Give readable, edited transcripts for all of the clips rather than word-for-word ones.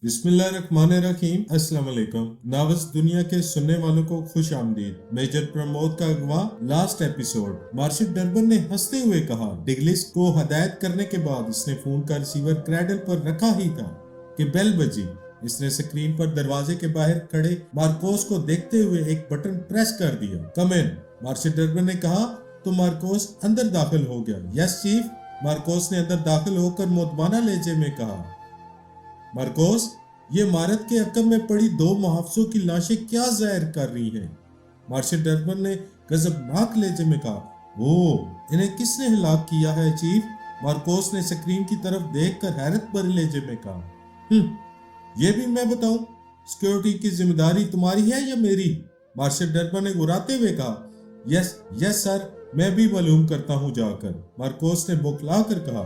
बिस्मिल्लाहिर्रहमानिर्रहीम। अस्सलाम वालेकुम नावज़ दुनिया के सुनने वालों को खुश आमदीद। मेजर प्रमोद का अगवा लास्ट एपिसोड। मार्शल डर्बन ने हंसते हुए कहा, डिगलिस को हदायत करने के बाद उसने फोन का रिसीवर क्रैडल पर रखा ही था कि बेल बजी। इसने स्क्रीन पर दरवाजे के बाहर खड़े मार्कोस को देखते हुए एक बटन प्रेस कर दिया। कम इन, मार्शल डर्बन ने कहा तो मार्कोस अंदर दाखिल हो गया। यस चीफ, मार्कोस ने अंदर दाखिल होकर मोतबाना लहजे में कहा। मार्कोस, ये इमारत के अकब में पड़ी दो मुहाफिजों की लाशें क्या जाहिर कर रही हैं? मार्शल डर्बन ने गजबनाक लहजे में कहा, ओ, इन्हें किसने हिलाक किया है चीफ? मार्कोस ने स्क्रीन की तरफ देखकर हैरत भरे लहजे में कहा, ये भी मैं बताऊं? सिक्योरिटी की जिम्मेदारी तुम्हारी है या मेरी? मार्शल डर्बन ने गुराते हुए कहा, यस यस सर, मैं भी मालूम करता हूं जाकर, मार्कोस ने बौखला कर कहा।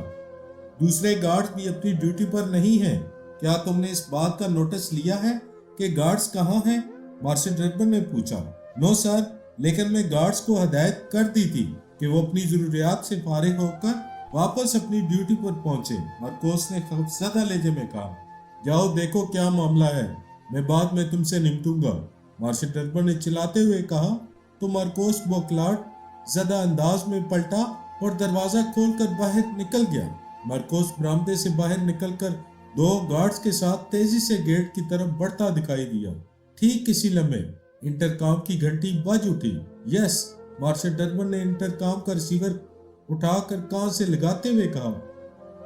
दूसरे गार्ड्स भी अपनी ड्यूटी पर नहीं हैं। क्या तुमने इस बात का नोटिस लिया है कि गार्ड्स कहाँ हैं? मार्शल डर्बन ने पूछा। नो सर, लेकिन मैं गार्ड्स को हदायत कर दी थी कि वो अपनी जरूरियात से फारिग होकर वापस अपनी ड्यूटी पर पहुंचे, मार्कोस ने खौफजदा लहजे में कहा। जाओ देखो क्या मामला है, मैं बाद में तुमसे निपटूंगा, मार्शल डर्बन ने चिल्लाते हुए कहा। तो मार्कोस बौखलाहट ज़दा अंदाज में पलटा और दरवाजा खोलकर बाहर निकल गया। मार्कोस बरामदे से बाहर निकलकर दो गार्ड्स के साथ तेजी से गेट की तरफ बढ़ता दिखाई दिया। ठीक इसी लम्हे इंटरकॉम की घंटी बज उठी। यस, मार्शल डर्बन ने इंटरकॉम का रिसीवर उठाकर कान से लगाते हुए कहा।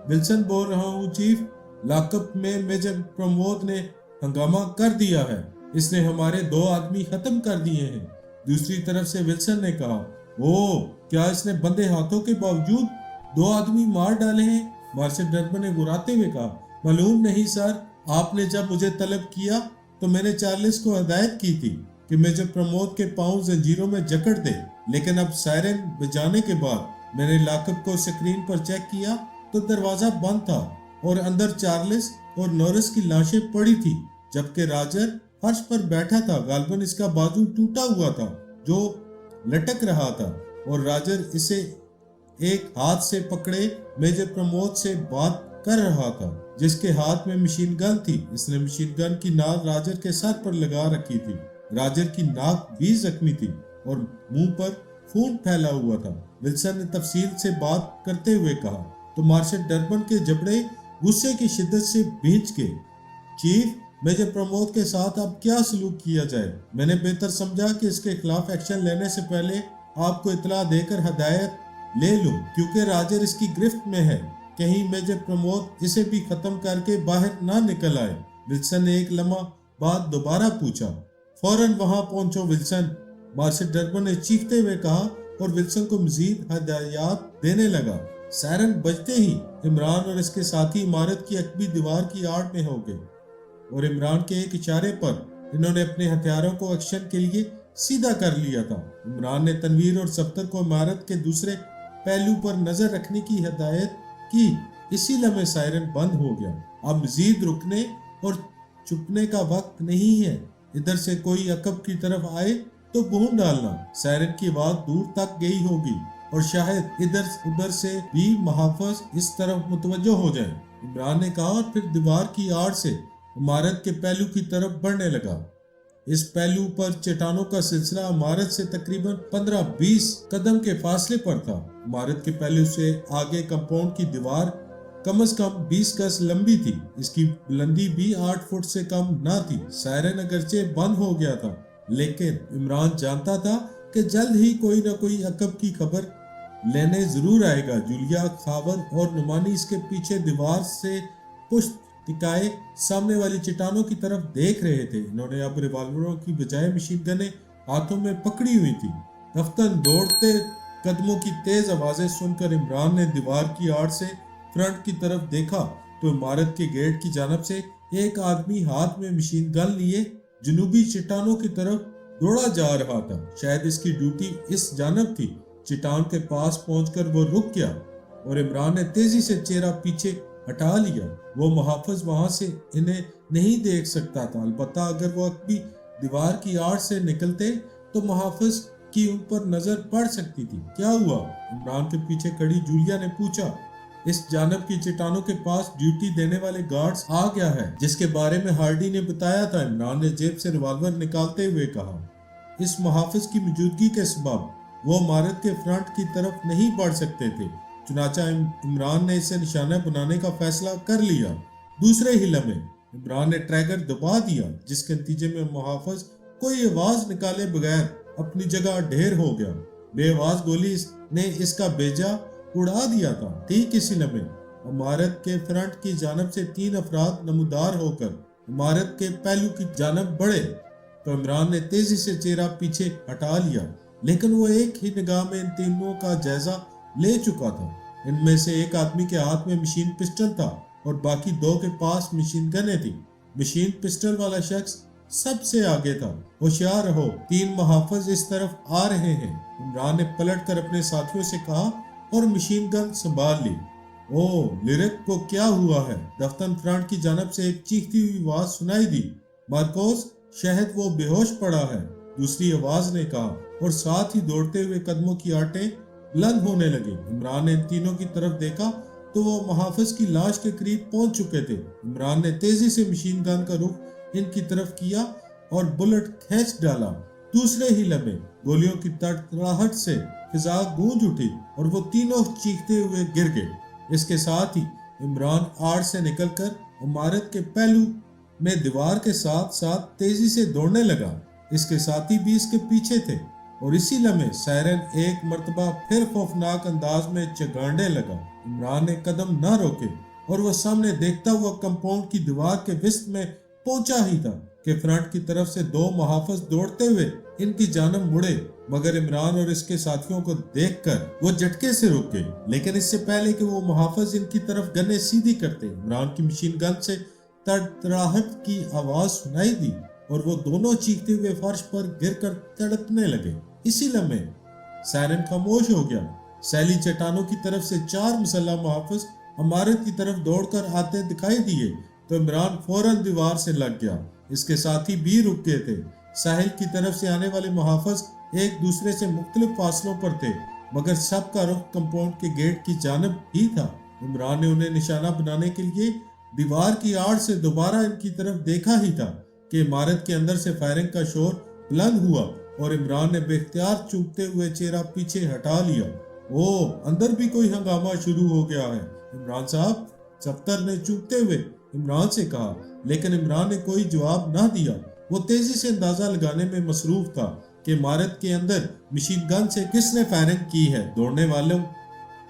विल्सन बोल रहा हूँ चीफ, लाकअप में मेजर प्रमोद ने हंगामा कर दिया है। इसने हमारे दो आदमी खत्म कर दिए हैं। दूसरी तरफ से विल्सन ने कहा, ओ, क्या इसने बंदे हाथों के बावजूद दो आदमी मार डाले हैं? मार्शल डर्बन ने गुराते हुए कहा, मालूम नहीं सर, आपने जब मुझे तलब किया तो मैंने चार्ल्स को हदायत की थी कि मेजर प्रमोद के पांव जंजीरों में जकड़ दे, लेकिन अब सायरन बजाने के बाद मैंने लाकअप को स्क्रीन पर चेक किया तो दरवाजा बंद था और अंदर चार्ल्स और नॉरिस की लाशें पड़ी थी, जबकि राजर फर्श पर बैठा था। गालबन इसका बाजू टूटा हुआ था जो लटक रहा था और राजर इसे एक हाथ से पकड़े मेजर प्रमोद से बात कर रहा था, जिसके हाथ में मशीन गन थी। इसने मशीन गन की नाल राजर के सर पर लगा रखी थी। राजर की नाक भी जख्मी थी और मुंह पर खून फैला हुआ था। विल्सन ने तफसील से बात करते हुए कहा तो मार्शल डर्बन के जबड़े गुस्से की शिद्दत से भींच गए। चीफ, मेजर प्रमोद के साथ अब क्या सलूक किया जाए? मैंने बेहतर समझा कि इसके खिलाफ एक्शन लेने से पहले आपको इतला देकर हदायत ले लूं, क्योंकि राजर इसकी गिरफ्त में है। कहीं मेजर प्रमोद इसे भी खत्म करके बाहर ना निकल आए। विल्सन ने एक लम्हा बाद दोबारा पूछा। फौरन वहां पहुंचो विल्सन, मार्शल डर्बन ने चीखते हुए कहा और विल्सन को मजीद हदायत देने लगा। सायरन बजते ही इमरान और इसके साथी इमारत की अकबी दीवार की आड़ में हो गए और इमरान के एक इशारे पर इन्होंने अपने हथियारों को एक्शन के लिए सीधा कर लिया था। इमरान ने तनवीर और सफ्तर को इमारत के दूसरे पहलू पर नजर रखने की हदायत की। इसी लम्हे सायरन बंद हो गया। अब मजीद रुकने और चुपने का वक्त नहीं है। इधर से कोई अकब की तरफ आए तो भून डालना। सायरन की आवाज दूर तक गई होगी और शायद इधर उधर से भी मुहाफिज इस तरफ मुतवज्जो हो जाए, इमरान ने कहा और फिर दीवार की आड़ से इमारत के पहलू की तरफ बढ़ने लगा। इस पहलू पर चट्टानों का सिलसिला इमारत से तकरीबन 15-20 कदम के फासले पर था। इमारत के पहलू से आगे कंपाउंड की दीवार कम से कम 20 गज लंबी थी। इसकी बुलंदी भी 8 फुट से कम न थी। सायरन अगरचे बंद हो गया था, लेकिन इमरान जानता था कि जल्द ही कोई न कोई अकब की खबर लेने जरूर आएगा। जूलिया, खावर और नुमानी इसके पीछे दीवार से पुष्ट टिकाए सामने वाली चट्टानों की तरफ देख रहे थे। इन्होंने अब रिवॉल्वरों की बजाय मशीन गनें हाथों में पकड़ी हुई थी। दफ्तन दौड़ते कदमों की तेज आवाजें सुनकर इमरान ने दीवार की आड़ से फ्रंट की तरफ देखा तो इमारत के गेट की जानब से एक आदमी हाथ में मशीन गन लिए जनूबी चट्टानों की तरफ दौड़ा जा रहा था। शायद इसकी ड्यूटी इस जानब थी। चट्टान के पास पहुंचकर वो रुक गया और इमरान ने तेजी से चेहरा पीछे हटा लिया। वो मुहाफिज वहां से इन्हें नहीं देख सकता था, अलबत्ता अगर वो अकबी दीवार की आड़ से निकलते तो मुहाफिज की उन पर नजर पड़ सकती थी। क्या हुआ? इमरान के पीछे खड़ी जूलिया ने पूछा। اس جانب کی چٹانوں کے پاس ڈیوٹی دینے والے گارڈز آ گیا ہے، جس کے بارے میں ہارڈی نے بتایا تھا۔ عمران نے جیب سے ریوالور نکالتے ہوئے کہا۔ اس محافظ کی موجودگی کے سبب وہ عمارت کے فرنٹ کی طرف نہیں بڑھ سکتے تھے، چنانچہ عمران نے اسے نشانہ بنانے کا فیصلہ کر لیا۔ دوسرے ہی لمحے عمران نے ٹریگر دبا دیا، جس کے نتیجے میں محافظ کوئی آواز نکالے بغیر اپنی جگہ ڈھیر ہو گیا۔ بے آواز گولی نے اس کا بیجا اڑا دیا تھا۔ ٹھیک اسی لمحے عمارت کے فرنٹ کی جانب سے 3 افراد نمودار ہو کر عمارت کے پہلو کی جانب بڑھے تو عمران نے تیزی سے چہرہ پیچھے ہٹا لیا، لیکن وہ ایک ہی نگاہ میں ان تینوں کا جائزہ لے چکا تھا۔ ان میں سے ایک آدمی کے ہاتھ میں مشین پسٹل تھا اور باقی 2 کے پاس مشین گنیں تھیں۔ مشین پسٹل والا شخص سب سے آگے تھا۔ ہوشیار رہو، 3 محافظ اس طرف آ رہے ہیں، عمران نے پلٹ کر اپنے ساتھیوں سے کہا اور مشین گن سنبھال لی۔ او لیرک کو کیا ہوا ہے؟ دفتر فرنٹ کی جانب سے ایک چیختی ہوئی آواز سنائی دی۔ مارکوس، شاید وہ بے ہوش پڑا ہے، دوسری آواز نے کہا، اور ساتھ ہی دوڑتے ہوئے قدموں کی آٹیں بلند ہونے لگی۔ عمران نے ان تینوں کی طرف دیکھا تو وہ محافظ کی لاش کے قریب پہنچ چکے تھے۔ عمران نے تیزی سے مشین گن کا رخ ان کی طرف کیا اور بلٹ کھینچ ڈالا۔ دوسرے ہی لمحے گولیوں کی تڑتڑاہٹ سے فضا گونج اٹھی اور وہ تینوں چیختے ہوئے گر گئے۔ اس کے ساتھ ہی عمران آڑ سے نکل کر عمارت کے پہلو میں دیوار کے ساتھ ساتھ تیزی سے دوڑنے لگا۔ اس کے ساتھی بھی اس کے پیچھے تھے اور اسی لمحے سائرن ایک مرتبہ پھر خوفناک انداز میں چگاڑنے لگا۔ عمران نے قدم نہ روکے اور وہ سامنے دیکھتا ہوا کمپاؤنڈ کی دیوار کے وسط میں پہنچا ہی تھا کہ فرنٹ کی طرف سے 2 محافظ دوڑتے ہوئے ان کی جانب مڑے، مگر عمران اور اس کے ساتھیوں کو دیکھ کر وہ جھٹکے سے رک گئے۔ لیکن اس سے پہلے کہ وہ محافظ ان کی طرف گنیں سیدھی کرتے، عمران کی مشین گن سے تڑتڑاہٹ کی آواز سنائی دی اور وہ دونوں چیختے ہوئے فرش پر گر کر تڑپنے لگے۔ اسی لمحے سائرن خاموش ہو گیا۔ سیلی چٹانوں کی طرف سے 4 مسلح محافظ عمارت کی طرف دوڑ کر آتے دکھائی دیے تو عمران فوراً دیوار سے لگ گیا۔ اس کے ساتھی بھی رک گئے تھے۔ ساحل کی طرف سے آنے والے محافظ ایک دوسرے سے مختلف فاصلوں پر تھے، مگر سب کا رخ کمپاؤنڈ کے گیٹ کی جانب ہی تھا۔ عمران نے انہیں نشانہ بنانے کے لیے دیوار کی آڑ سے دوبارہ ان کی طرف دیکھا ہی تھا کہ عمارت کے اندر سے فائرنگ کا شور بلند ہوا اور عمران نے بے اختیار چونکتے ہوئے چہرہ پیچھے ہٹا لیا۔ او، اندر بھی کوئی ہنگامہ شروع ہو گیا ہے عمران صاحب، سفتر نے چونکتے ہوئے عمران سے کہا، لیکن عمران نے کوئی جواب نہ دیا۔ وہ تیزی سے اندازہ لگانے میں مصروف تھا کہ عمارت کے اندر مشین گن سے کس نے فائرنگ کی ہے۔ دوڑنے والوں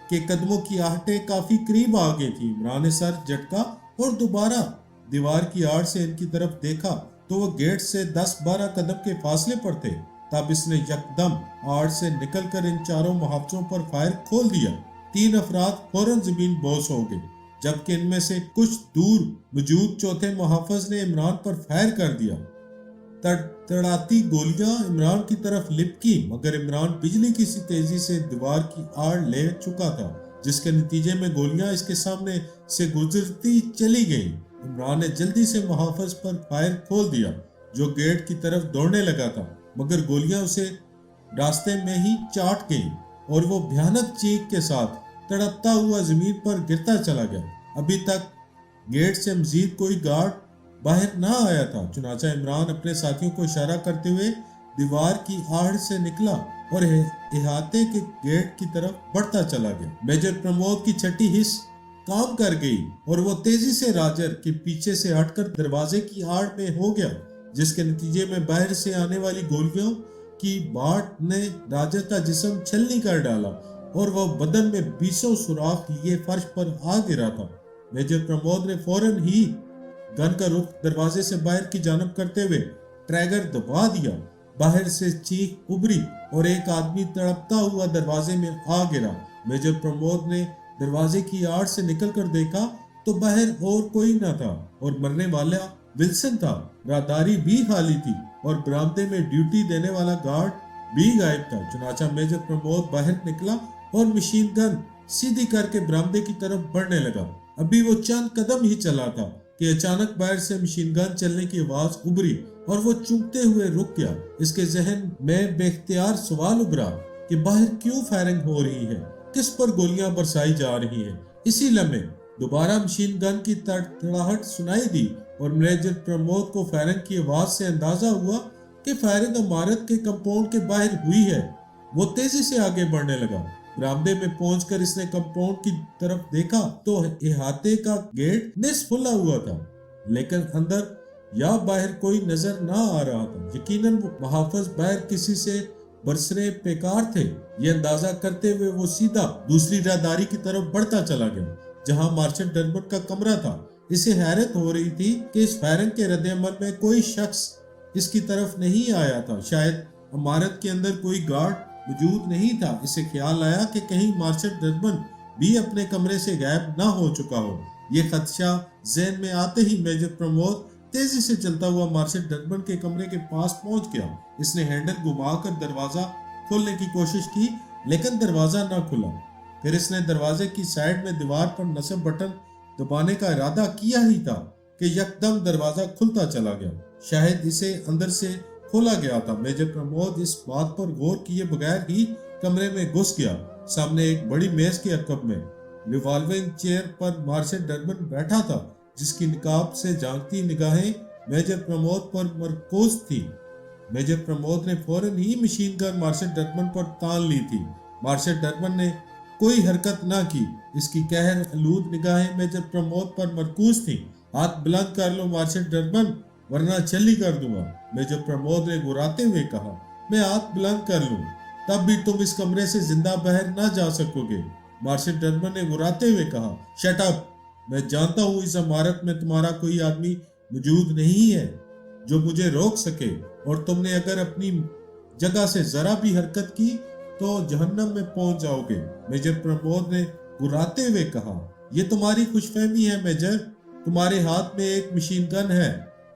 کے قدموں کی آہٹیں کافی قریب آ گئی تھی۔ عمران نے سر جھٹکا اور دوبارہ دیوار کی آڑ سے ان کی طرف دیکھا تو وہ گیٹ سے 10-12 قدم کے فاصلے پر تھے۔ تب اس نے یکدم آڑ سے نکل کر ان 4 محافظوں پر فائر کھول دیا۔ 3 افراد فوراً زمین بوس ہو گئے، جبکہ ان میں سے کچھ دور موجود چوتھے محافظ نے عمران پر فائر کر دیا۔ تڑتڑاتی گولیاں عمران کی طرف لپکی، مگر عمران بجلی کی سی تیزی سے دیوار کی آڑ لے چکا تھا، جس کے نتیجے میں گولیاں اس کے سامنے سے گزرتی چلی گئیں۔ عمران نے جلدی سے محافظ پر فائر کھول دیا جو گیٹ کی طرف دوڑنے لگا تھا، مگر گولیاں اسے راستے میں ہی چاٹ گئیں اور وہ بھیانک چیخ کے ساتھ تڑپتا ہوا زمین پر گرتا چلا گیا۔ ابھی تک گیٹ سے مزید کوئی گارڈ باہر نہ آیا تھا، چنانچہ عمران اپنے ساتھیوں کو اشارہ کرتے ہوئے دیوار کی آڑ سے نکلا اور احاطے کے گیٹ کی طرف بڑھتا چلا گیا۔ میجر پرمود کی چھٹی حص کام کر گئی اور وہ تیزی سے راجر کے پیچھے سے ہٹ کر دروازے کی آڑ میں ہو گیا، جس کے نتیجے میں باہر سے آنے والی گولیوں کی باٹ نے راجر کا جسم چھلنی کر ڈالا اور وہ بدن میں 20 سوراخ لیے فرش پر آ گرا تھا۔ میجر پرمود نے فوراً ہی گن کا رخ دروازے سے باہر کی جانب کرتے ہوئے ٹریگر دبا دیا۔ باہر سے چیخ ابری اور ایک آدمی تڑپتا ہوا دروازے میں آ گرا۔ میجر پرمود نے دروازے کی آڑ سے نکل کر دیکھا تو باہر اور کوئی نہ تھا اور مرنے والا ولسن تھا۔ راہداری بھی خالی تھی اور برآمدے میں ڈیوٹی دینے والا گارڈ بھی غائب تھا۔ چنانچہ میجر پرمود باہر نکلا اور مشین گن سیدھی کر کے برآمدے کی طرف بڑھنے لگا۔ ابھی وہ چند قدم ہی چلا تھا کہ اچانک باہر سے مشین گن چلنے کی آواز ابری اور وہ چونکتے ہوئے رک گیا۔ اس کے ذہن میں بے اختیار سوال ابھرا کہ باہر کیوں فائرنگ ہو رہی ہے، کس پر گولیاں برسائی جا رہی ہیں۔ इसी लम्हे दोबारा मशीन गन की तड़तड़ाहट सुनाई दी और मेजर प्रमोद को फायरिंग की आवाज से अंदाजा हुआ कि फायरिंग इमारत के कंपाउंड के बाहर हुई है। वो तेजी से आगे बढ़ने लगा। बरामदे में पहुंचकर इसने कंपाउंड की तरफ देखा तो इहाते का गेट निस्फ खुला हुआ था, लेकिन अंदर या बाहर कोई नजर ना आ रहा था। यकीनन वो मुहाफिज बाहर किसी से बरसरे बेकार थे। ये अंदाजा करते हुए वो सीधा दूसरी राहदारी की तरफ बढ़ता चला गया जहां मार्शल डर्बन का कमरा था। इसे हैरत हो रही थी कि इस फायरिंग के रद्द-ए-अमल में कोई शख्स इसकी तरफ नहीं आया था। शायद इमारत के अंदर कोई गार्ड मौजूद नहीं था। इसे ख्याल आया कि कहीं मार्शल डर्बन भी अपने कमरे से गायब ना हो चुका हो। ये खदशा ज़हन में आते ही मेजर प्रमोद तेजी से चलता हुआ मार्शल डर्बन के कमरे के पास पहुंच गया। इसने हैंडल घुमाकर दरवाजा खोलने की कोशिश की, लेकिन दरवाजा ना खुला। फिर इसने दरवाजे की साइड में दीवार पर नस्ब बटन दबाने का इरादा किया ही था कि यकदम दरवाजा खुलता चला गया। शायद इसे अंदर से खोला गया था। मेजर प्रमोद इस बात पर गौर किए बगैर ही कमरे में घुस गया। सामने एक बड़ी मेज के अकब में रिवॉल्विंग चेयर पर मार्शल डर्बन बैठा था, जिसकी निकाब से झांकती निगाहें मेजर प्रमोद पर मरकूज थी। मेजर प्रमोद ने फौरन ही मशीन गन मार्शल डर्बन पर तान ली थी। मार्शल डर्बन ने कोई हरकत ना की। इसकी कहर आलूद निगाहें मेजर प्रमोद पर मरकूज थी। हाथ बुलंद कर लो मार्शल डर्बन, वरना छली कर दूंगा, मेजर प्रमोद ने गुर्राते हुए कहा। मैं हाथ बुलंद कर लूं, तब भी तुम इस कमरे से जिंदा बाहर ना जा सकोगे, मार्शल डर्बन ने गुर्राते हुए कहा। शट अप, मैं जानता हूं इस इमारत में तुम्हारा कोई आदमी मौजूद नहीं है जो मुझे रोक सके, और तुमने अगर अपनी जगह से जरा भी हरकत की तो जहन्नम में पहुंच जाओगे, मेजर प्रमोद ने गुर्राते हुए कहा। यह तुम्हारी खुशफहमी है मेजर, तुम्हारे हाथ में एक मशीन गन है,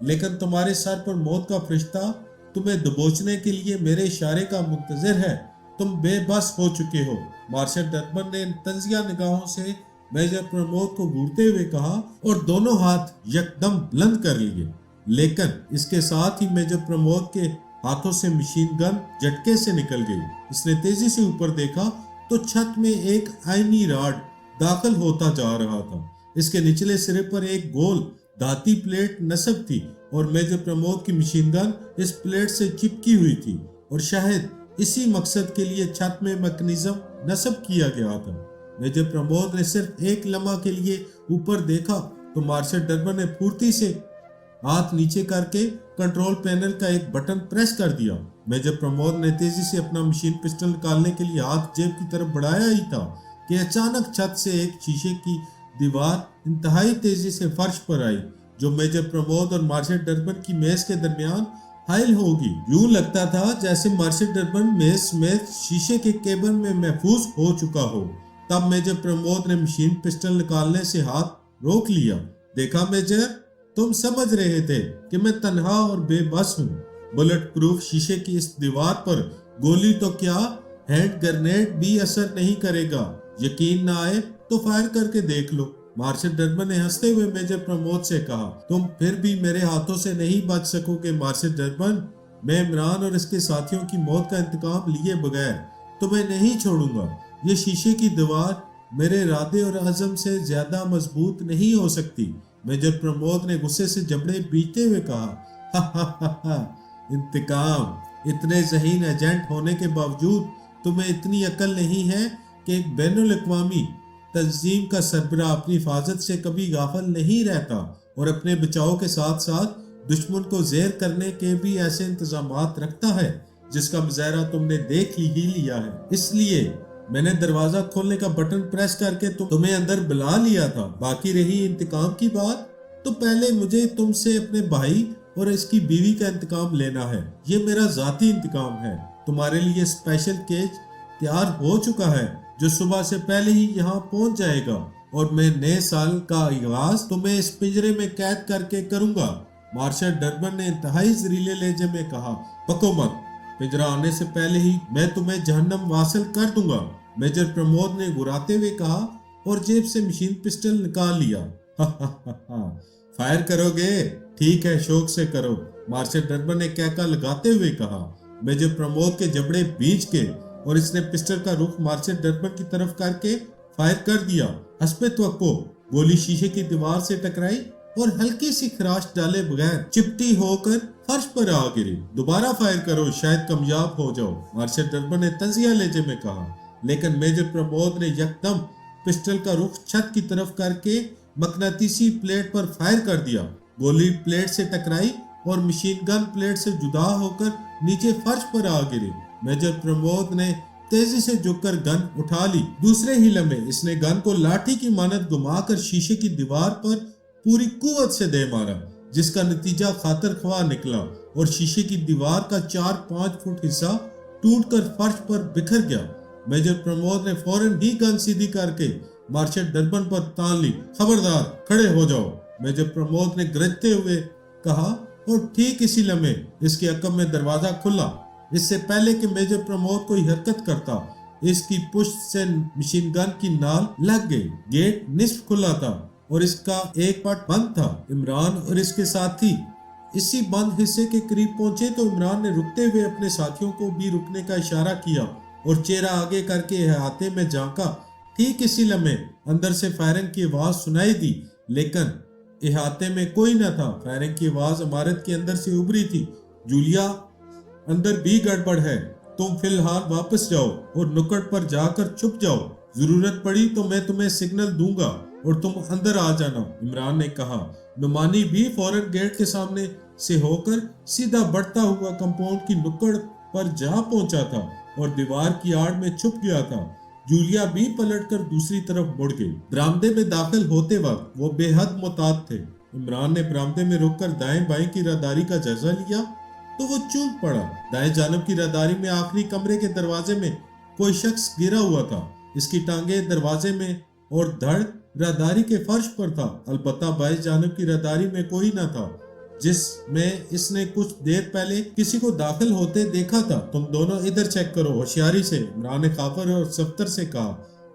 लेकिन तुम्हारे सर पर मौत का फरिश्ता तुम्हें दबोचने के लिए मेरे इशारे का मुंतजिर है। तुम बेबस हो चुके हो, मार्शल डर्बन ने तंजिया निगाहों से मेजर प्रमोद को घूरते हुए कहा और दोनों हाथ यकदम बुलंद कर लिए। लेकिन इसके साथ ही मेजर प्रमोद के हाथों से मशीन गन झटके से निकल गई। इसने तेजी से ऊपर देखा तो छत में एक आईनी राड दाखिल होता जा रहा था। इसके निचले सिरे पर एक गोल धाती प्लेट नस्ब थी और मेजर प्रमोद की मशीन गन इस प्लेट से चिपकी हुई थी, और शायद इसी मकसद के लिए छत में मैकेनिज्म नस्ब किया गया था। मेजर प्रमोद ने सिर्फ एक लम्हा के लिए ऊपर देखा तो मार्शल डर्बन ने फुर्ती से हाथ नीचे करके कंट्रोल पैनल का एक बटन प्रेस कर दिया। मेजर प्रमोद ने तेजी से अपना मशीन पिस्टल निकालने के लिए हाथ जेब की तरफ बढ़ाया ही था कि अचानक छत से एक शीशे की दीवार इंतहाई तेजी से फर्श पर आई, जो मेजर प्रमोद और मार्शल डर्बन की मेज के दरमियान हाइल होगी। यूं लगता था जैसे मार्शल डर्बन मेज समेत शीशे के केबल में महफूज हो चुका हो। तब मेजर प्रमोद ने मशीन पिस्टल निकालने से हाथ रोक लिया। देखा मेजर, तुम समझ रहे थे कि मैं तन्हा और बेबस हूँ। बुलेट प्रूफ शीशे की इस दीवार पर गोली तो क्या, हैंड ग्रेनेड भी असर नहीं करेगा। यकीन ना आए तो फायर करके देख लो, मार्शल डर्बन ने हंसते हुए मेजर प्रमोद से कहा। तुम फिर भी मेरे हाथों से नहीं बच सकोगे मार्शल डर्बन। मैं इमरान और इसके साथियों की मौत का इंतकाम लिए बगैर तुम्हें नहीं छोड़ूंगा। ये शीशे की दीवार मेरे इरादे और अज़म से ज्यादा मजबूत नहीं हो सकती, मेजर प्रमोद ने गुस्से से जबड़े बीतते हुए कहा। हा हा हा हा, इंतकाम। इतने ज़हीन एजेंट होने के बावजूद तुम्हें इतनी अकल नहीं है कि एक बैनुल अक़वामी तंजीम का सरबराह अपनी हिफाजत से कभी गाफिल नहीं रहता और अपने बचाव के साथ साथ दुश्मन को ज़ेर करने के भी ऐसे इंतजामात रखता है जिसका मुजाहरा तुमने देख ही लिया है। इसलिए मैंने दरवाजा खोलने का बटन प्रेस करके तुम्हें अंदर बुला लिया था। बाकी रही इंतकाम की बात, तो पहले मुझे तुमसे अपने भाई और इसकी बीवी का इंतकाम लेना है। ये मेरा जाती इंतकाम है। तुम्हारे लिए स्पेशल केज तैयार हो चुका है जो सुबह से पहले ही यहाँ पहुँच जाएगा, और मैं नए साल का आगाज तुम्हें इस पिंजरे में कैद करके करूंगा, मार्शल डर्बन ने इंतहाई जहरीले लहजे में कहा। पको मत, पिंजरा आने से पहले ही मैं तुम्हें जहन्नम वासिल कर दूंगा, मेजर प्रमोद ने गुर्राते हुए कहा और जेब से मशीन पिस्टल निकाल लिया। फायर करोगे? ठीक है, शौक से करो, मार्शल डर्बन ने कहका लगाते हुए कहा। मेजर प्रमोद के जबड़े बीच के और इसने पिस्टल का रुख मार्शल डर्बन की तरफ करके फायर कर दिया। हस्बे तवक्को गोली शीशे की दीवार से टकराई और हल्की सी खराश डाले बगैर चिपटी होकर फर्श पर आ गिरी। दोबारा फायर करो, शायद कामयाब हो जाओ, मार्शल डर्बन ने तंजिया लहजे में कहा। लेकिन मेजर प्रमोद ने यकदम पिस्टल का रुख छत की तरफ करके मकनातीसी प्लेट पर फायर कर दिया। गोली प्लेट से टकराई और मशीन गन प्लेट से जुदा होकर नीचे फर्श पर आ गिरी। मेजर प्रमोद ने तेजी से झुककर गन उठा ली। दूसरे ही लम्हे इसने गन को लाठी की मानद घुमाकर शीशे की दीवार पर पूरी कुव्वत से दे मारा, जिसका नतीजा खातर ख्वाह निकला और शीशे की दीवार का 4-5 फुट हिस्सा टूटकर फर्श पर बिखर गया। मेजर प्रमोद ने फौरन ही गन सीधी करके मार्शल डर्बन पर तान ली। खबरदार, खड़े हो जाओ, मेजर प्रमोद ने गरजते हुए कहा और ठीक इसी लम्हे इसके अकब में दरवाजा खुला। इससे पहले कि मेजर प्रमोद कोई हरकत करता, इसकी पुश्त से मशीन गन की नाल लग गई। गेट निस्फ खुला था और इसका एक पट बंद था। इमरान और इसके साथी इसी बंद हिस्से के करीब पहुंचे तो इमरान ने रुकते हुए अपने साथियों को भी रुकने का इशारा किया और चेहरा आगे करके अहाते में झांका। ठीक इसी लम्हे अंदर से फायरिंग की आवाज सुनाई दी, लेकिन इहाते में कोई न था। फायरिंग की आवाज इमारत के अंदर से उभरी थी। जूलिया, अंदर भी गड़बड़ है, तुम फिलहाल वापस जाओ और नुक्कड़ पर जाकर छुप जाओ। जरूरत पड़ी तो मैं तुम्हें सिग्नल दूंगा और तुम अंदर आ जाना, इमरान ने कहा। नुमानी भी फौरन गेट के सामने से होकर सीधा बढ़ता हुआ कंपाउंड की नुक्कड़ पर जा पहुंचा था और दीवार की आड़ में छुप गया था। जूलिया भी पलटकर दूसरी तरफ मुड़ गई। बरामदे में दाखिल होते वक्त वो बेहद मुताद थे। इमरान ने बरामदे में रुककर दाएं बाएं की राहदारी का जायजा लिया तो वो चूक पड़ा। दाएं जानब की राहदारी में आखिरी कमरे के दरवाजे में कोई शख्स गिरा हुआ था। इसकी टांगे दरवाजे में और धड़ राहदारी के फर्श पर था। अलबत्ता बाएं जानब की राहदारी में कोई न था, जिसमें इसने कुछ देर पहले किसी को दाखिल होते देखा था। तुम दोनों इधर चेक करो, होशियारी से, इमरान ने खाफर और सफ्तर से कहा।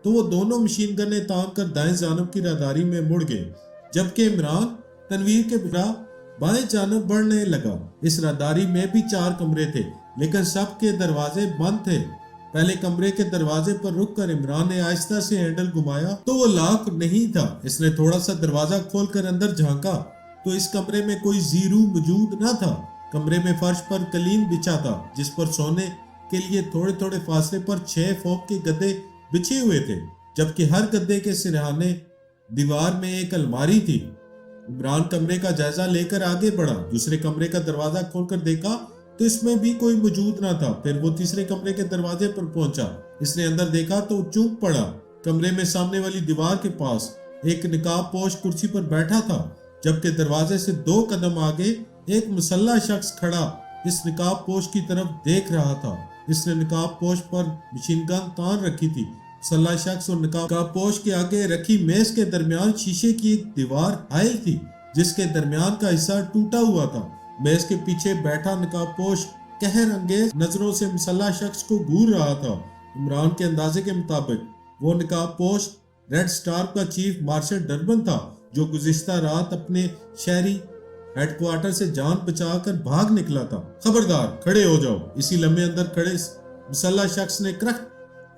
तो वो दोनों मशीन गने तान कर दाएं जानब की राहदारी में मुड़ गए, जबकि इमरान तनवीर के बिना बाएं जानब बढ़ने लगा। इस राहदारी में भी 4 कमरे थे, लेकिन सब के दरवाजे बंद थे। पहले कमरे के दरवाजे पर रुककर इमरान ने आहिस्ता से हैंडल घुमाया तो वो लॉक नहीं था। इसने थोड़ा सा दरवाजा खोलकर अंदर झांका तो इस कमरे में कोई जीरू मौजूद न था। कमरे में फर्श पर कलीन बिछा था, जिस पर सोने के लिए थोड़े थोड़े फासले पर 6 फोम के गद्दे बिछे हुए थे, जबकि हर गद्दे के सिरहाने दीवार में एक अलमारी थी। इमरान कमरे का जायजा लेकर आगे बढ़ा। दूसरे कमरे का दरवाजा खोलकर देखा तो इसमें भी कोई मौजूद न था। फिर वो तीसरे कमरे के दरवाजे पर पहुंचा। इसने अंदर देखा तो चूक पड़ा। कमरे में सामने वाली दीवार के पास एक निकाब पोश कुर्सी पर बैठा था, जबकि दरवाजे से 2 कदम आगे एक मुसल्ला शख्स खड़ा इस निकाब पोश की तरफ देख रहा था। इसने निकाब पोश पर मशीन गन तान रखी थी। मुसल्ला शख्स और निकाब पोश के आगे रखी मेज के दरमियान शीशे की एक दीवार हाइल थी, जिसके दरमियान का हिस्सा टूटा हुआ था। मेज के पीछे बैठा नकाबपोश कहर अंगेज नजरों से मुसल्ला शख्स को घूर रहा था। इमरान के अंदाजे के मुताबिक वो नकाबपोश रेड स्टार का चीफ मार्शल डर्बन था, जो गुज़िश्ता रात अपने शहरी हेडक्वार्टर से जान बचाकर भाग निकला था। खबरदार, खड़े हो जाओ, इसी लम्हे अंदर खड़े मुसल्ला शख्स ने करख्त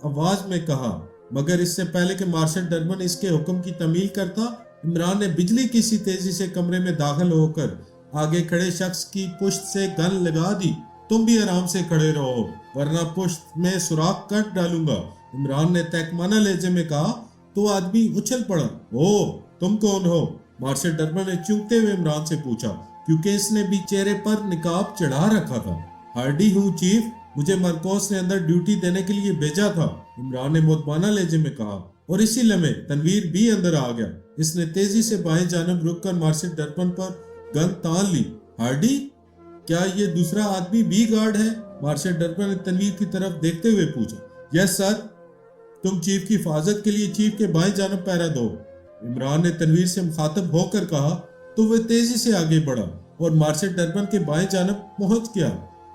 आवाज में कहा। मगर इससे पहले कि मार्शल डर्बन इसके हुक्म की तमील करता, इमरान ने बिजली की सी तेजी से कमरे में दाखिल होकर आगे खड़े शख्स की पुश्त से गन लगा दी। तुम भी आराम से खड़े रहो, वरना पुश्त में सुराख काट डालूंगा, इमरान ने तहकमाना लहजे में कहा। तो आदमी उछल पड़ा। ओ, तुम कौन हो? मार्शल डर्बन ने चूकते हुए इमरान से पूछा, क्योंकि इसने भी चेहरे पर निकाब चढ़ा रखा था। हार्डी हूँ चीफ, मुझे मरकोस ने अंदर ड्यूटी देने के लिए भेजा था, इमरान ने मुतमाना लहजे में कहा। और इसी लम्हे तनवीर भी अंदर आ गया। इसने तेजी से बाएं जानब रुककर मार्शल डर्बन पर गन तान ली। हार्डी, क्या ये दूसरा आदमी भी गार्ड है? मार्शल डर्बन ने तनवीर की तरफ देखते हुए पूछा। यस सर, तुम चीफ की हिफाजत के लिए चीफ के बाएं जानब पहरा दो, इमरान ने तनवीर से मुखातब होकर कहा। तो वह तेजी से आगे बढ़ा और मार्शल डर्बन के बाएं जानब पहुंच गया।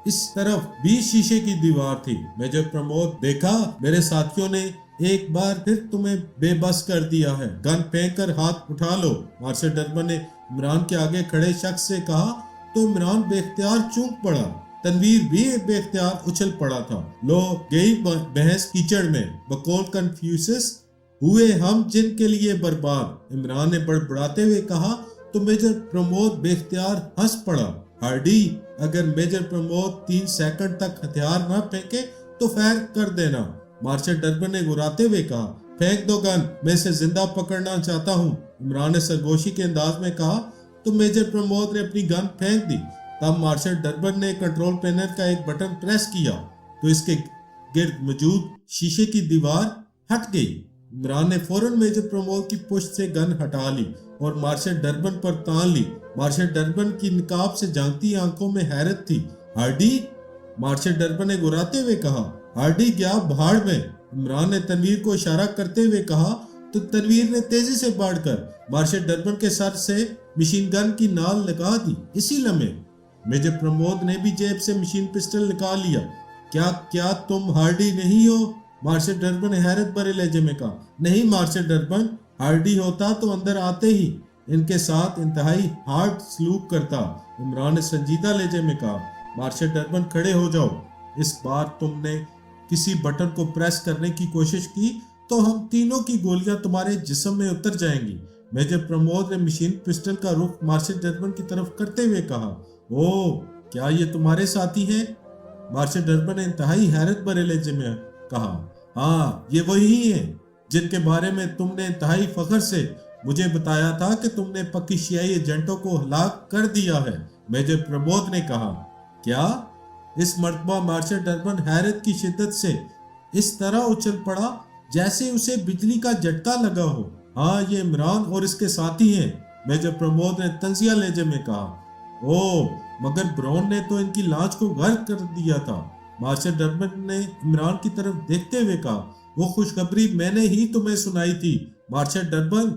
इस तरफ भी शीशे की दीवार थी। मेजर प्रमोद, देखा, मेरे साथियों ने एक बार फिर तुम्हें बेबस कर दिया है, गन फेंक कर हाथ उठा लो, मार्शल डर्बन ने इमरान के आगे खड़े शख्स से कहा। तो इमरान बेख्तियार चूक पड़ा। तनवीर भी बेख्तियार उछल पड़ा था। लो गई बहस कीचड़ में। बकौल कन्फ्यूशियस हुए हम जिनके लिए बर्बाद। इमरान ने बड़बड़ाते हुए कहा तो मेजर प्रमोद बेख्तियार हंस पड़ा। हार्डी, अगर मेजर प्रमोद 3 सेकंड तक हथियार न फेंके तो फायर कर देना। मार्शल डर्बन ने गुर्राते हुए कहा, फेंक दो गन, मैं इसे जिंदा पकड़ना चाहता हूँ। इमरान ने सरगोशी के अंदाज में कहा तो मेजर प्रमोद ने अपनी गन फेंक दी। तब मार्शल डर्बन ने कंट्रोल पैनल का एक बटन प्रेस किया तो इसके गिर्द मौजूद शीशे की दीवार हट गई। इमरान ने फौरन मेजर प्रमोद की पुश्त से गन हटा ली और मार्शल डर्बन पर तान ली। मार्शल डर्बन की निकाब से झांकती आंखों में हैरत थी। हार्डी, मार्शल डर्बन ने गुर्राते हुए कहा। हार्डी गया भाड़ में। इमरान ने तनवीर को इशारा करते हुए कहा तो तनवीर ने तेजी से बढ़कर मार्शल डर्बन के सर से मशीन गन की नाल लगा दी। इसी लम्हे मेजर प्रमोद ने भी जेब से मशीन पिस्टल निकाल लिया। क्या तुम हार्डी नहीं हो? मार्शल डर्बन ने हैरत भरे लहजे में कहा। नहीं मार्शल डर्बन, हार्डी होता तो अंदर आते ही इनके साथ इंतहाई हार्ड सलूक करता। इमरान ने संजीदा लहजे में कहा। मार्शल डर्बन, खड़े हो जाओ। इस बार तुमने किसी बटन को प्रेस करने की कोशिश की तो हम तीनों की गोलियां तुम्हारे जिस्म में उतर जाएंगी। मेजर प्रमोद ने मशीन पिस्टल का रुख मार्शल डर्बन की तरफ करते हुए कहा। ओह, क्या ये तुम्हारे साथी हैं? मार्शल डर्बन ने इंतहाई हैरत भरे लहजे में कहा। हाँ, ये वही हैं जिनके बारे में तुमने इंतहाई फख्र से मुझे बताया था कि तुमने पाकिस्तानी एजेंटों को हलाक कर दिया है। मेजर प्रमोद ने कहा। क्या? इस मर्तबा मार्शल डर्बन हैरत की शिद्दत से इस तरह उछल पड़ा जैसे उसे बिजली का झटका लगा हो। हाँ, ये इमरान और इसके साथी हैं। मेजर प्रमोद ने तंजिया लहजे में कहा। ओह, मगर ब्राउन ने तो इनकी लांच को गर्क कर दिया था। मार्शल डर्बन ने इमरान की तरफ देखते हुए कहा। वो खुशखबरी मैंने ही तुम्हें सुनाई थी मार्शल डर्बन,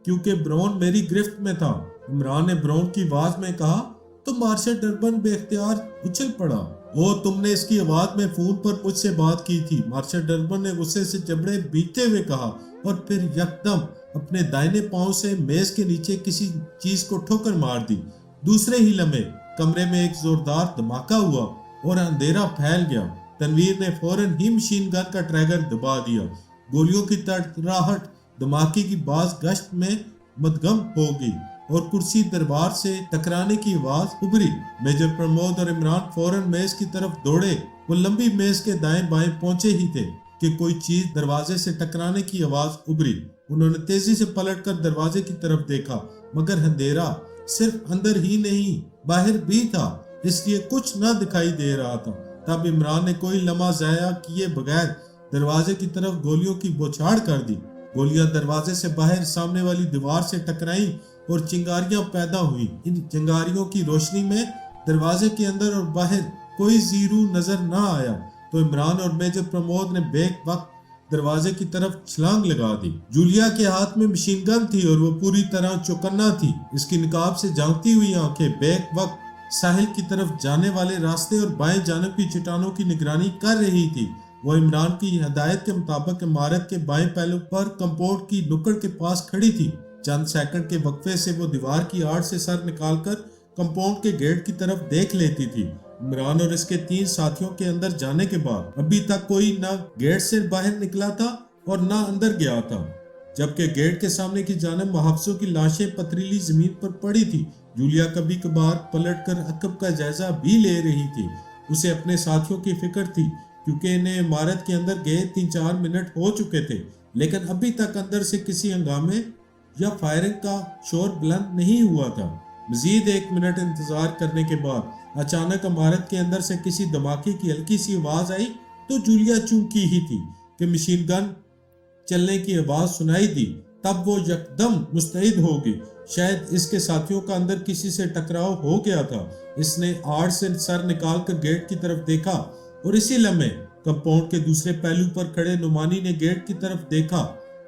क्योंकि ब्राउन मेरी गिरफ्त में था। इमरान ने ब्राउन की आवाज में कहा तो मार्शल डर्बन बेख्तियार उछल पड़ा। वो तुमने इसकी आवाज में फोन पर मुझसे बात की थी। मार्शल डर्बन ने गुस्से से जबड़े बीतते हुए कहा और फिर यकदम अपने दाहिने पांव से मेज के नीचे किसी चीज को ठोकर मार दी। दूसरे ही लम्हे कमरे में एक जोरदार धमाका हुआ और अंधेरा फैल गया। तनवीर ने फौरन ही मशीन गन का ट्रैगर दबा दिया। गोलियों की तड़तड़ाहट धमाके की बाज गश्त में मदगम हो गई और कुर्सी दरबार से टकराने की आवाज उभरी। मेजर प्रमोद और इमरान फौरन मेज की तरफ दौड़े। वो लंबी मेज के दाएं बाएं पहुंचे ही थे कि कोई चीज दरवाजे से टकराने की आवाज उभरी। उन्होंने तेजी से पलटकर दरवाजे की तरफ देखा, मगर अंधेरा सिर्फ अंदर ही नहीं बाहर भी था, इसलिए कुछ न दिखाई दे रहा था। तब इमरान ने कोई लम्हा जाया किए बगैर दरवाजे की तरफ गोलियों की बौछार कर दी। गोलियां दरवाजे से बाहर सामने वाली दीवार से टकराई और चिंगारियां पैदा हुई। इन चिंगारियों की रोशनी में दरवाजे के अंदर और बाहर कोई जीरू नजर न आया तो इमरान और मेजर प्रमोद ने बेक वक्त दरवाजे की तरफ छलांग लगा दी। जूलिया के हाथ में मशीन गन थी और वो पूरी तरह चौकन्ना थी। इसकी निकाब से झांकती हुई आंखें बेक वक्त साहिल की तरफ जाने वाले रास्ते और बाएं जानब की चट्टानों की निगरानी कर रही थी। वो इमरान की हिदायत के मुताबिक इमारत के बाएं पहलू पर कंपाउंड की नुक्कड़ के पास खड़ी थी। चंद सेकंड के वक्फे से वो दीवार की आड़ से सर निकालकर कंपाउंड के गेट की तरफ देख लेती थी। इमरान और इसके 3 साथियों के अंदर जाने के बाद अभी तक कोई न गेट से बाहर निकला था और न अंदर गया था, जबकि गेट के सामने की जानिब मुहाफिजों की लाशें पथरीली जमीन पर पड़ी थी। जूलिया कभी कभार पलटकर अकब का जायजा भी ले रही थी। उसे अपने साथियों की फिक्र थी, क्योंकि इन्हें इमारत के अंदर गए 3-4 मिनट हो चुके थे, लेकिन अभी तक अंदर से किसी हंगामे या फायरिंग का शोर बुलंद नहीं हुआ था। मजीद 1 मिनट इंतजार करने के बाद अचानक इमारत के अंदर से किसी धमाके की हल्की सी आवाज आई तो जूलिया चूकी ही थी कि मशीन गन चलने की आवाज सुनाई दी। तब वो यकदम मुस्तैद हो गई। शायद इसके साथियों का अंदर किसी से टकराव हो गया था। इसने आड़ से सर निकालकर गेट की तरफ देखा और इसी लम्हे कंपाउंड के दूसरे पहलू पर खड़े नुमानी ने गेट की तरफ देखा,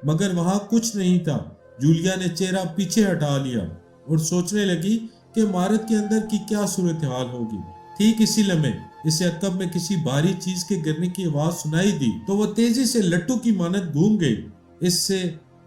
मगर वहां कुछ नहीं था। जूलिया ने चेहरा पीछे हटा लिया और सोचने लगी कि इमारत के अंदर की क्या सूरत हाल होगी। ठीक इसी लम्हे इसे अकब में किसी भारी चीज के गिरने की आवाज सुनाई दी तो वो तेजी से लट्टू की मानद घूम गई। इससे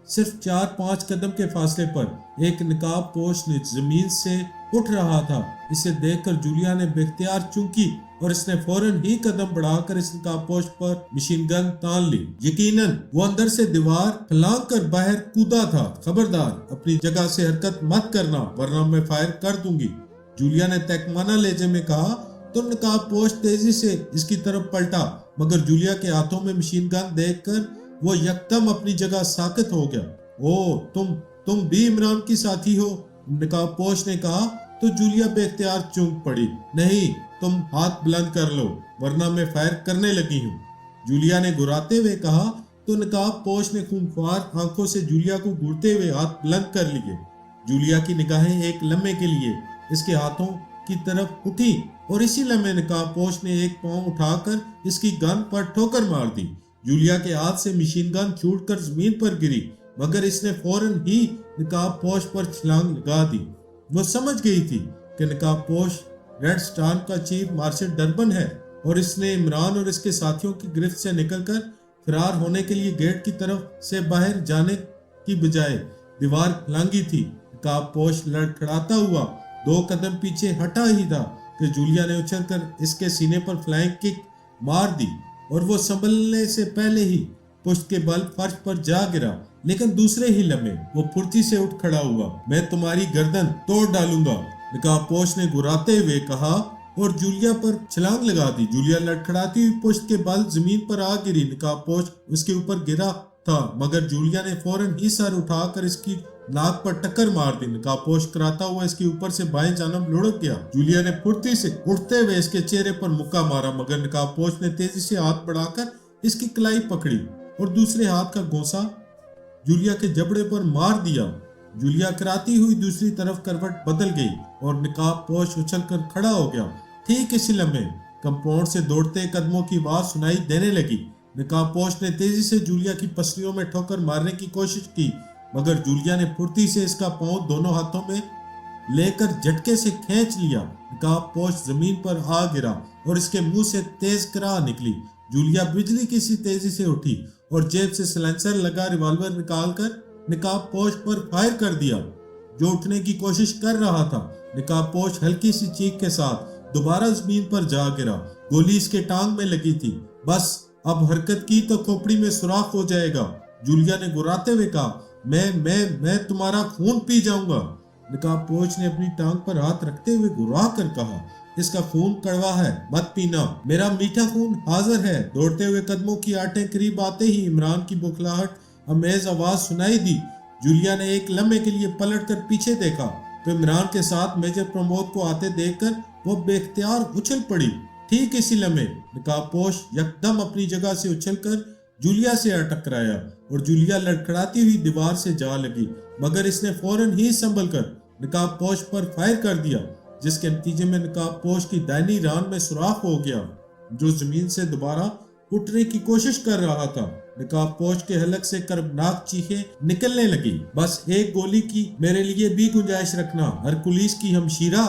सिर्फ 4-5 कदम के फासले पर एक निकाब पोश ने जमीन से उठ रहा था। इसे देखकर जूलिया ने बेख्तियार चूकी और इसने फौरन ही कदम बढ़ाकर इस नकाबपोश पर मशीन गन तान ली। यकीनन वो अंदर से दीवार फलांग कर बाहर कूदा था। खबरदार, अपनी जगह से हरकत मत करना वरना मैं फायर कर दूंगी, जूलिया ने तहकमाना लहजे में कहा। तो नकाबपोश तेजी से इसकी तरफ पलटा, मगर जूलिया के हाथों में मशीन गन देखकर वो यकदम अपनी जगह साकित हो गया। ओ, तुम भी इमरान की साथी हो, नकाबपोश ने कहा। तो जूलिया बेख्तियार चूक पड़ी। नहीं, तुम हाथ बुलंद कर लो वरना मैं फायर करने लगी हूँ, जूलिया ने घुराते हुए कहा। तो नकाबपोश ने खूंखार आंखों से जूलिया को घूरते हुए हाथ बुलंद कर लिए। जूलिया की निगाहें एक लम्हे के लिए इसके हाथों की तरफ उठी और इसी लम्हे नकाबपोश ने एक पांव उठाकर इसकी गन पर ठोकर मार दी। जूलिया के हाथ से मशीन गन छूटकर जमीन पर गिरी, मगर इसने फौरन ही नकाबपोश पर छलांग लगा दी। वो समझ गई थी कि नकाबपोश रेड स्टार का चीफ मार्शल डर्बन है और इसने इमरान और इसके साथियों की गिरफ्त से निकलकर फरार होने के लिए गेट की तरफ से बाहर जाने की बजाय दीवार लांगी थी। नकाबपोश लड़खड़ाता हुआ 2 कदम पीछे हटा ही था कि जूलिया ने उछलकर इसके सीने पर फ्लाइंग किक मार दी और वो संभलने से पहले ही पुष्ट के बल फर्श पर जा गिरा। लेकिन दूसरे ही लम्हे वो फुर्ती से उठ खड़ा हुआ। मैं तुम्हारी गर्दन तोड़ डालूंगा, नकाबपोश ने घुराते हुए कहा और जूलिया पर छलांग लगा दी। जूलिया लड़खड़ाती हुई पुष्ट के बल जमीन पर आ गिरी। नकाबपोश उसके ऊपर गिरा था, मगर जूलिया ने फौरन ही सर उठाकर इसकी नाक पर टक्कर मार दी। नकाबपोश कराता हुआ इसके ऊपर से बाएं जानब लुढ़क गया। जूलिया ने फुर्ती से उठते हुए इसके चेहरे पर मुक्का मारा, मगर नकाबपोश ने तेजी से हाथ बढ़ाकर इसकी कलाई पकड़ी और दूसरे हाथ का गोसा जूलिया के जबड़े पर मार दिया। जूलिया कराती हुई दूसरी तरफ करवट बदल गई और नकाबपोश उछलकर खड़ा हो गया। ठीक इसी लम्हे कंपाउंड से दौड़ते कदमों की आवाज सुनाई देने लगी। नकाबपोश ने तेजी से जूलिया की पसलियों में ठोकर मारने की कोशिश की, मगर जूलिया ने फुर्ती से इसका पांव दोनों हाथों में लेकर झटके से खींच लिया। नकाबपोश जमीन पर आ गिरा और इसके मुंह से तेज कराह निकली। जूलिया बिजली की सी तेजी से उठी और जेब से सिलेंसर लगा रिवॉल्वर निकालकर नकाबपोश पर फायर कर दिया, जो उठने की कोशिश कर रहा था। नकाबपोश हल्की सी चीख के साथ दोबारा जमीन पर जा गिरा। गोली इसके टांग में लगी थी। बस अब हरकत की तो खोपड़ी में सुराख हो जाएगा, जूलिया ने गुर्राते हुए कहा। मैं तुम्हारा खून पी जाऊंगा, नकाबपोश ने अपनी टांग पर हाथ रखते हुए गुर्रा कर कहा। इसका खून कड़वा है, मत पीना, मेरा मीठा खून हाजिर है। दौड़ते हुए कदमों की आटें करीब आते ही इमरान की बुखलाहट अमेज आवाज सुनाई दी। जूलिया ने एक लम्हे के लिए पलट कर पीछे देखा तो इमरान के साथ मेजर प्रमोद को आते देखकर वो बेख्तियार उछल पड़ी। ठीक इसी लम्हे नकाबपोश यकदम अपनी जगह से उछलकर जूलिया से टकराया और जूलिया लड़खड़ाती हुई दीवार से जा लगी, मगर इसने फौरन ही संभल कर नकाबपोश पर फायर कर दिया, जिसके नतीजे में नकाबपोश की दाहिनी रान में सुराख हो गया, जो जमीन से दोबारा उठने की कोशिश कर रहा था। नकाबपोश के हलक से कर्बनाक चीखें निकलने लगी। बस एक गोली की मेरे लिए भी गुंजाइश रखना, हरकुलिस की हमशीरा,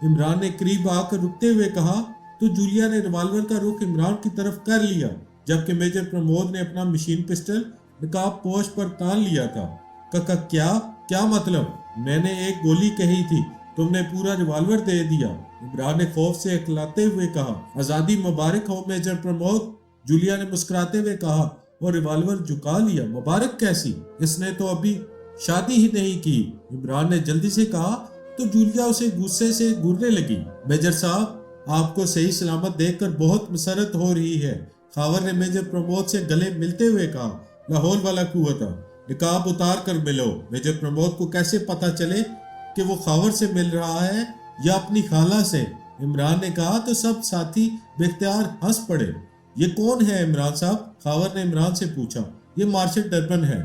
इमरान ने करीब आकर रुकते हुए कहा। तो जूलिया ने रिवॉल्वर का रुख इमरान की तरफ कर लिया, जबकि मेजर प्रमोद ने अपना मशीन पिस्टल नकाबपोश पर तान लिया था। क्या मतलब? मैंने एक गोली कही थी, तुमने पूरा रिवॉल्वर दे दिया, इमरान ने खौफ से इकलाते हुए कहा। आजादी मुबारक हो मेजर प्रमोद, जूलिया ने मुस्कुराते हुए कहा और रिवॉल्वर झुका लिया। मुबारक कैसी? इसने तो अभी शादी ही नहीं की, इमरान ने जल्दी से कहा। तो जूलिया उसे गुस्से से घूरने लगी। मेजर साहब, आपको सही सलामत देखकर बहुत मसरत हो रही है, खावर ने मेजर प्रमोद से गले मिलते हुए कहा। लाहौल वाला कुआं, निकाब उतार कर मिलो। मेजर प्रमोद को कैसे पता चले कि वो खावर से मिल रहा है या अपनी खाला से, इमरान ने कहा। तो सब साथी बेख्तियार हंस पड़े। ये कौन है इमरान साहब? खावर ने इमरान से पूछा। ये मार्शल डर्बन है,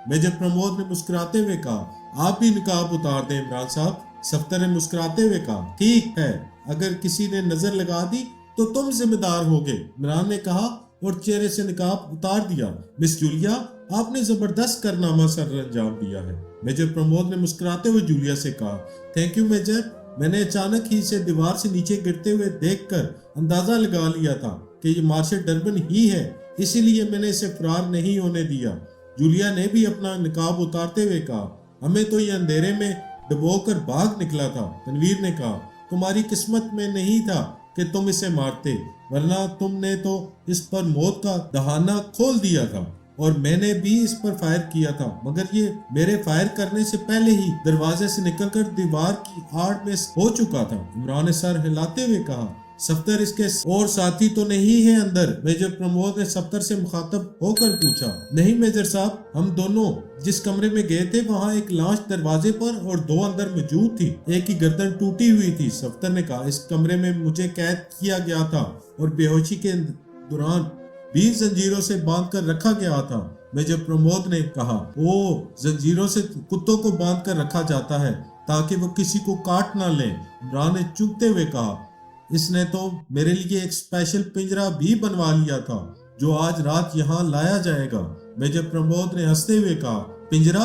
मेजर प्रमोद ने मुस्कुराते हुए कहा। आप भी निकाब उतार दें इमरान साहब, सफ्तर ने मुस्कुराते हुए कहा। ठीक है, अगर किसी ने नजर लगा दी तो तुम जिम्मेदार होगे, इमरान ने कहा और चेहरे से निकाब उतार दिया। मिस जूलिया, आपने जबरदस्त कारनामा सर अंजाम दिया है, मेजर प्रमोद ने मुस्कुराते हुए जूलिया से कहा। थैंक यू मेजर, मैंने अचानक ही इसे दीवार से नीचे गिरते हुए देखकर अंदाजा लगा लिया था कि ये मार्शल डर्बन ही है, इसीलिए मैंने इसे फरार नहीं होने दिया। जूलिया ने भी अपना निकाब उतारते हुए कहा। हमें तो ये अंधेरे में डुबो कर भाग निकला था। तनवीर ने कहा, तुम्हारी किस्मत में नहीं था कि तुम इसे मारते, वरना तुमने तो इस पर मौत का दहाना खोल दिया था और मैंने भी इस पर फायर किया था, मगर ये मेरे फायर करने से पहले ही दरवाजे से निकलकर दीवार की आड़ में हो चुका था। इमरान ने सर हिलाते हुए कहा, सफ्तर इसके और साथी तो नहीं है अंदर? मेजर प्रमोद ने सफ्तर से मुखातब होकर पूछा। नहीं मेजर साहब, हम दोनों जिस कमरे में गए थे वहाँ एक लाश दरवाजे पर और दो अंदर मौजूद थी। एक की गर्दन टूटी हुई थी। सफ्तर ने कहा, इस कमरे में मुझे कैद किया गया था और बेहोशी के दौरान 20 जंजीरों से बांध कर रखा गया था। मेजर प्रमोद ने कहा, ओ, जंजीरों से कुत्तों को बांध कर रखा जाता है ताकि वो किसी को काट ना ले। इमरान ने चुभते हुए कहा, इसने तो मेरे लिए एक स्पेशल पिंजरा भी बनवा लिया था जो आज रात यहाँ लाया जाएगा। मेजर प्रमोद ने हंसते हुए कहा, पिंजरा?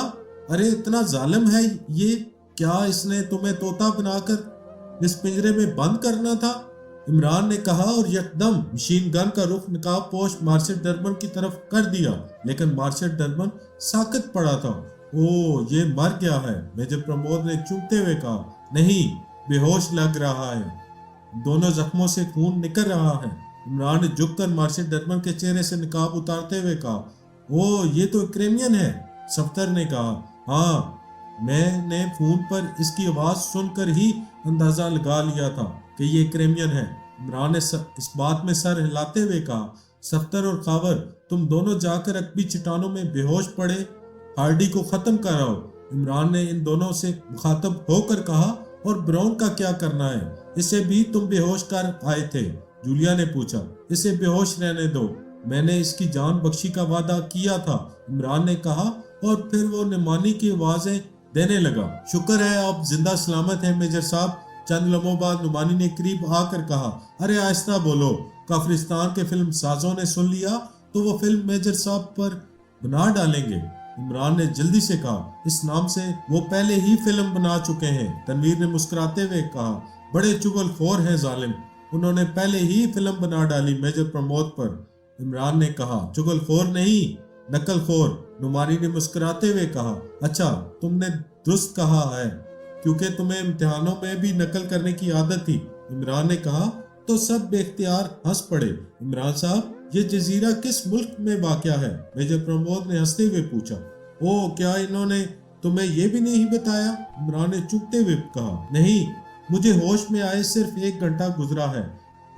अरे इतना जालिम है ये, क्या इसने तुम्हें तोता बनाकर इस पिंजरे में बंद करना था? इमरान ने कहा और यकदम मशीन गन का रुख नकाब पोश मार्शल डर्बन की तरफ कर दिया, लेकिन मार्शल डर्बन साकत पड़ा था। ओ, ये मर गया है, मेजर प्रमोद ने चुभते हुए कहा। नहीं, बेहोश लग रहा है, दोनों जख्मों से खून निकल रहा है। इमरान ने झुककर मार्शल डर्बन के चेहरे से निकाब उतारते हुए कहा, ओ, ये तो क्रेमियन है। सफ्तर ने कहा, हाँ, मैंने फोन पर इसकी आवाज सुनकर ही अंदाजा लगा लिया था कि ये क्रेमियन है। इमरान ने इस बात में सर हिलाते हुए कहा, सफ्तर और खावर, तुम दोनों जाकर अकबी चट्टानों में बेहोश पड़े हार्डी को खत्म कराओ। इमरान ने इन दोनों से मुखातब होकर कहा, और ब्राउन का क्या करना है? इसे भी तुम बेहोश कर आए थे? जूलिया ने पूछा। इसे बेहोश रहने दो, मैंने इसकी जान बख्शी का वादा किया था, इमरान ने कहा और फिर वो निमानी की आवाजें देने लगा। शुक्र है आप जिंदा सलामत हैं मेजर साहब। चंद लम्हों बाद नुमानी ने करीब आकर कहा, अरे आहिस्ता बोलो, काफिरिस्तान के फिल्म साजों ने सुन लिया तो वो फिल्म मेजर साहब पर बना डालेंगे। इमरान ने जल्दी से कहा, इस नाम से वो पहले ही फिल्म बना चुके हैं। तनवीर ने मुस्कुराते हुए कहा, बड़े चुगलखोर हैं जालिम, उन्होंने पहले ही फिल्म बना डाली मेजर प्रमोद पर। इमरान ने कहा, चुगलखोर नहीं, नकलखोर। नुमानी ने मुस्कुराते हुए कहा, अच्छा, तुमने दुरुस्त कहा है, क्योंकि तुम्हें इम्तिहानों में भी नकल करने की आदत थी। इमरान ने कहा तो सब बेख्तियार हंस पड़े। इमरान साहब, ये जजीरा किस मुल्क में वाक़या है? मेजर प्रमोद ने हंसते हुए पूछा। ओ, क्या इन्होंने तुम्हें ये भी नहीं बताया? इमरान ने चुपते हुए कहा, नहीं, मुझे होश में आए सिर्फ 1 घंटा गुजरा है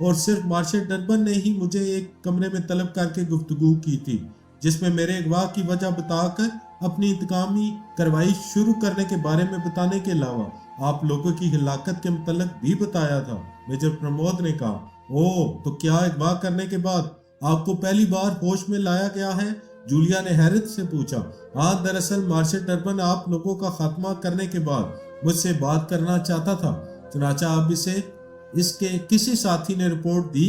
और सिर्फ मार्शल डर्बन ने ही मुझे एक कमरे में तलब करके गुफ्तगू की थी, जिसमें मेरे अगवा की वजह बताकर अपनी इंतकामी कार्रवाई शुरू करने के बारे में बताने के अलावा आप लोगों की हिलाकत के मुतल्लिक भी बताया था। मेजर प्रमोद ने कहा, ओ, तो क्या अगवा करने के बाद आपको पहली बार होश में लाया गया है? जूलिया ने हैरत से पूछा। हाँ, दरअसल मार्शल डर्बन आप लोगों का खात्मा करने के बाद मुझसे बात करना चाहता था, चुनाचा अब इसके किसी साथी ने रिपोर्ट दी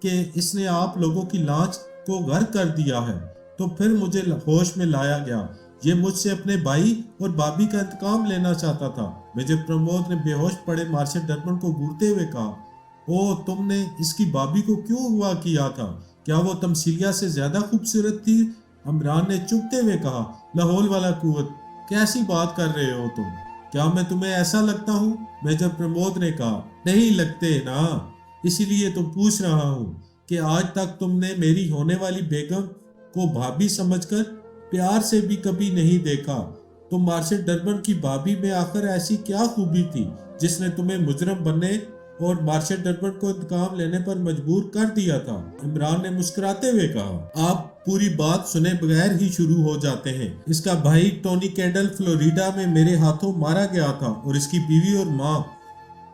कि इसने आप लोगों की लाश को घर कर दिया है, तो फिर मुझे होश में लाया गया। ये मुझसे अपने भाई और भाभी का इंतकाम लेना चाहता था। मेजर प्रमोद ने बेहोश पड़े मार्शल डर्बन को घूरते हुए कहा, ओ, तुमने इसकी भाभी को क्यों अगवा किया था? क्या वो तमसीलिया से ज्यादा खूबसूरत थी? इमरान ने चुपते हुए कहा, लाहौल वाला कुवत, कैसी बात कर रहे हो तुम? क्या मैं तुम्हें ऐसा लगता हूँ? मेजर प्रमोद ने कहा, नहीं लगते ना, इसीलिए तो पूछ रहा हूँ कि आज तक तुमने मेरी होने वाली बेगम को भाभी समझकर प्यार से भी कभी नहीं देखा। तो मार्शल डर्बन की भाभी में आखिर ऐसी क्या खूबी थी जिसने तुम्हें मुजरम बनने और मार्शल डर्बन को इंतकाम लेने पर मजबूर कर दिया था? इमरान ने मुस्कुराते हुए कहा, आप पूरी बात सुने बगैर ही शुरू हो जाते हैं। इसका भाई टोनी कैंडल फ्लोरिडा में मेरे हाथों मारा गया था और इसकी बीवी और माँ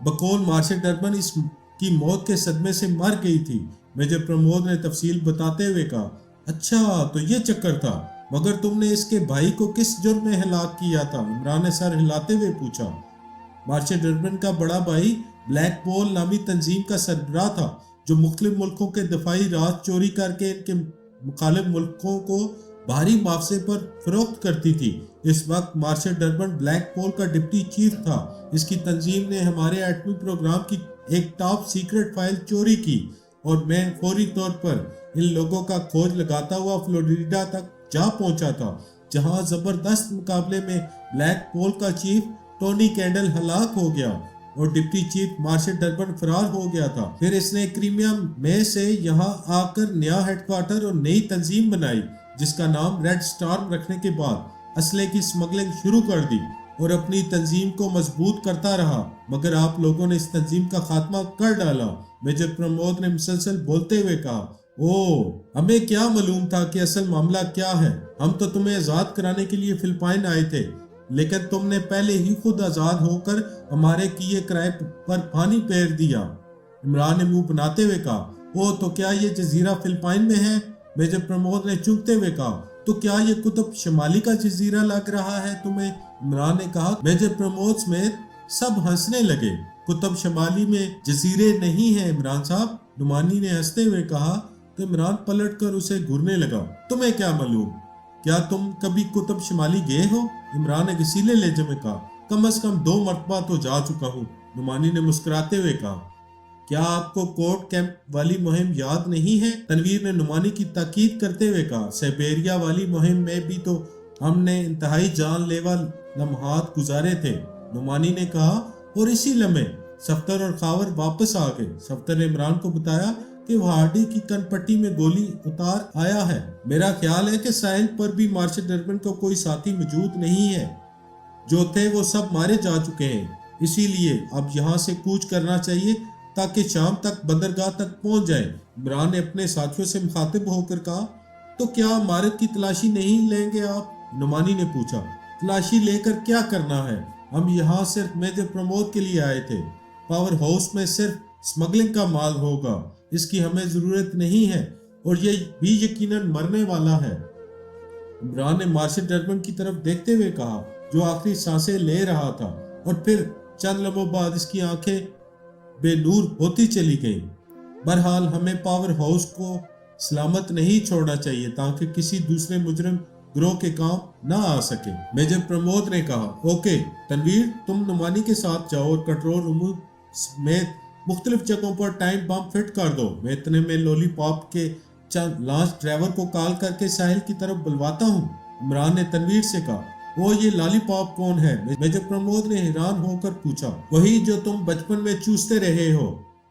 बकौल मार्शल डर्बन इसकी मौत के सदमे से मर गई थी। मेजर प्रमोद ने तफसील बताते हुए कहा, अच्छा, तो ये चक्कर था, मगर तुमने इसके भाई को किस जुर्म में हलाक किया था? इमरान ने सर हिलाते हुए पूछा। मार्शल डर्बन का बड़ा भाई ब्लैक पोल नामी तंजीम का सरबराह था, जो मुख्तलिफ मुल्कों के दफाई राज चोरी करके इनके मुखालिफ मुल्कों को भारी मुआवजे पर फरोख्त करती थी। इस वक्त मार्शल डर्बन ब्लैक पोल का डिप्टी चीफ था। इसकी तंजीम ने हमारे एटमी प्रोग्राम की एक टॉप सीक्रेट फाइल चोरी की और मैं फौरी तौर पर इन लोगों का खोज लगाता हुआ फ्लोरिडा तक जा पहुंचा था, जहां जबरदस्त मुकाबले में ब्लैक पोल का चीफ टोनी कैंडल हलाक हो गया और डिप्टी चीफ मार्शल डर्बन फरार हो गया था। फिर इसने क्रीमिया में से यहाँ आकर नया हेडक्वार्टर और नई तंजीम बनाई जिसका नाम रेड स्टार्म रखने के बाद असले की स्मगलिंग शुरू कर दी और अपनी तंजीम को मजबूत करता रहा, मगर आप लोगों ने इस तंजीम का खात्मा कर डाला। मेजर प्रमोद ने मुसलसल बोलते हुए कहा, ओ हमें क्या मालूम था कि असल मामला क्या है। हम तो तुम्हें आजाद कराने के लिए फिलिपाइन आए थे, लेकिन तुमने पहले ही खुद आजाद होकर हमारे किए क्राइम पर पानी फेर दिया। इमरान ने मुंह बनाते हुए कहा, ओ तो क्या ये जजीरा फिलिपाइन में है? मेजर प्रमोद ने चूकते हुए कहा, तो क्या ये कुतुब शमाली का जजीरा लग रहा है तुम्हें? इमरान ने कहा। मेजर प्रमोद समेत सब हंसने लगे। कुतुब शमाली में जजीरे नहीं है इमरान साहब, नुमानी ने हंसते हुए कहा। तो इमरान पलटकर उसे घूरने लगा। तुम्हें क्या मालूम? क्या तुम कभी कुतुब शमाली गए हो? इमरान ने घसीले लहजे में कहा। कम से कम 2 मरतबा तो जा चुका हूँ, नुमानी ने मुस्कुराते हुए कहा। क्या आपको कोर्ट कैंप वाली मुहिम याद नहीं है? तनवीर ने नुमानी की ताकीद करते हुए कहा। साइबेरिया वाली मुहिम में भी तो हमने इंतहाई जानलेवा लम्हात गुजारे थे, नुमानी ने कहा। और इसी लम्हे सफ्तर और खावर वापस आ गए। सफ्तर ने इमरान को बताया कि वार्डी की कनपट्टी में गोली उतार आया है। मेरा ख्याल है कि साहिल पर भी मार्शल डर्बन का कोई साथी मौजूद नहीं है, जो थे वो सब मारे जा चुके हैं, इसीलिए अब यहाँ से कूच करना चाहिए ताकि शाम तक बंदरगाह तक पहुंच जाए। इमरान ने अपने साथियों से मुखातिब होकर कहा, तो क्या मारत की तलाशी नहीं लेंगे आप? नुमानी ने पूछा। तलाशी लेकर क्या करना है? हम यहाँ सिर्फ मेजर प्रमोद के लिए आए थे। पावर हाउस में सिर्फ स्मगलिंग का माल होगा, इसकी हमें जरूरत नहीं है और ये भी यकीनन मरने वाला है। इमरान ने मार्शल डर्बन की तरफ देखते हुए कहा, जो आखिरी सांसें ले रहा था, और फिर चंद लम्हों बाद इसकी आंखें बेनूर होती चली गईं। बहरहाल हमें पावर हाउस को सलामत नहीं छोड़ना चाहिए ताकि किसी दूसरे मुजरिम ग्रोह के काम ना आ सके। मेजर प्रमोद ने कहा, ओके तनवीर, तुम नुमानी के साथ जाओ और कंट्रोल रूम में मुख्तलिफ जगहों पर टाइम बम फिट कर दो। मैं इतने में लॉलीपॉप के चंद लॉन्च ड्राइवर को कॉल करके साहिल की तरफ बुलवाता हूँ। इमरान ने तनवीर से कहा। वो ये लॉलीपॉप कौन है? मेजर प्रमोद ने हैरान होकर पूछा। वही जो तुम बचपन में चूसते रहे हो,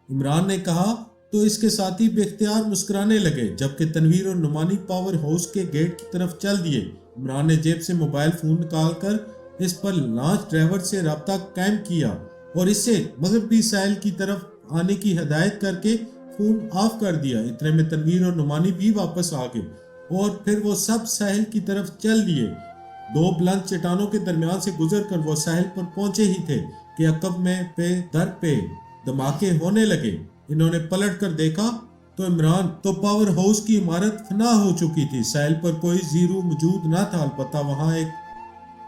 इमरान ने कहा। तो इसके साथी बेख्तियार मुस्कुराने लगे, जबकि तनवीर और नुमानी पावर हाउस के गेट की तरफ चल दिए। इमरान ने जेब से मोबाइल फोन निकाल कर इस पर लॉन्च ड्राइवर से राब्ता कायम किया और इससे मगरबी साहिल की तरफ आने की हिदायत करके फोन ऑफ कर दिया। इतने में तनवीर और नुमानी भी वापस आ गए और फिर वो सब साहिल की तरफ चल दिए। 2 बुलंद चट्टानों के दरमियान से गुजरकर वो साहिल पर पहुंचे ही थे कि अकब में पे दर पे धमाके होने लगे। इन्होंने पलट कर देखा तो इमरान तो पावर हाउस की इमारत फना हो चुकी थी। साहिल पर कोई जीरो मौजूद न था, अलबत्ता वहां एक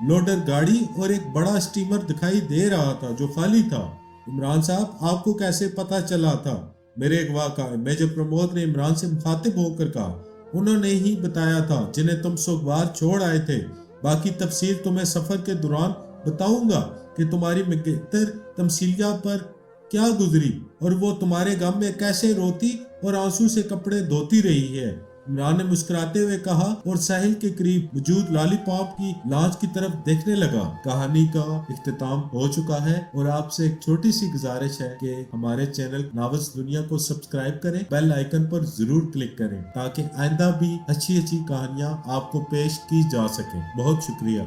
लोडर गाड़ी और एक बड़ा स्टीमर दिखाई दे रहा था जो खाली था। इमरान साहब, आपको कैसे पता चला था? मेरे अगवा का मेजर प्रमोद ने इमरान से मुखातिब होकर कहा। उन्होंने ही बताया था जिन्हें तुम सुगवार छोड़ आए थे। बाकी तफसील तुम्हें सफर के दौरान बताऊंगा कि तुम्हारी मिगतर तमसीलिया पर क्या गुजरी और वो तुम्हारे गम में कैसे रोती और आंसू से कपड़े धोती रही है। इमरान ने मुस्कुराते हुए कहा और साहिल के करीब मौजूद लॉलीपॉप की लांच की तरफ देखने लगा। कहानी का इख्तिताम हो चुका है और आपसे एक छोटी सी गुजारिश है कि हमारे चैनल नावज़ दुनिया को सब्सक्राइब करें, बेल आइकन पर जरूर क्लिक करें ताकि आइंदा भी अच्छी अच्छी कहानियां आपको पेश की जा सके। बहुत शुक्रिया।